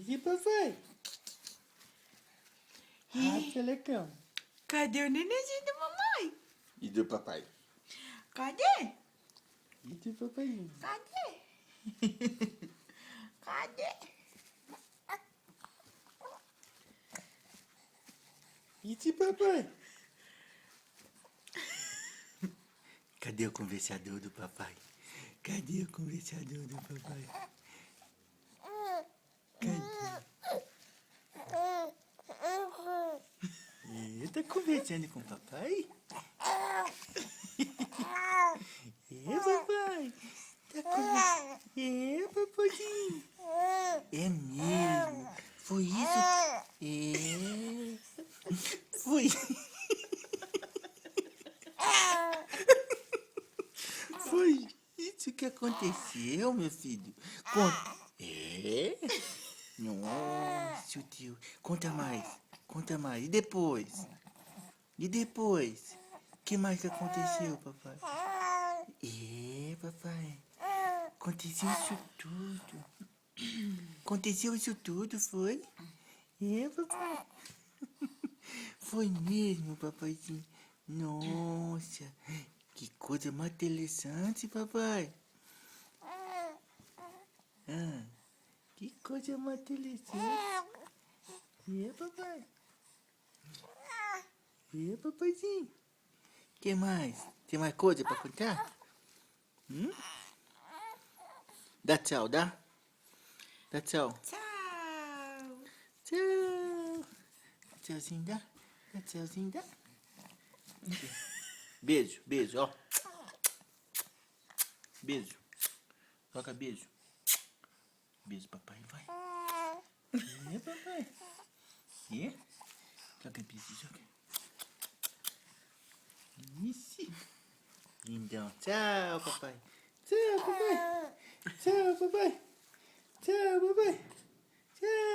de papai. Selecão. Cadê o nenenzinho da mamãe? E do papai. Cadê? E do papai. Cadê? Cadê? E de papai. Cadê o conversador do papai? Cadê o conversador do papai? Cadê? Tá conversando com o papai? Papai? Tá conversando? Papaizinho? É mesmo? Foi isso? Foi. Foi isso que aconteceu, meu filho? Conta. Nossa, tio. Conta mais. Conta mais. E depois? E depois? O que mais que aconteceu, papai? Papai. Aconteceu isso tudo. Aconteceu isso tudo, foi? Papai. Foi mesmo, papaizinho. Nossa, que coisa mais interessante, papai. Que coisa mais interessante. Papai. Papaizinho. Que mais? Tem mais coisa pra contar? Dá tchau, dá? Dá tchau. Tchau. Tchau. Tchauzinho, dá? Dá tchauzinho, dá? Beijo, beijo, ó. Beijo. Toca beijo. Beijo, papai, vai. Papai. Joga beijo, joga. Isso. Então, tchau, papai. Tchau, papai. Tchau, papai. Tchau, papai. Tchau.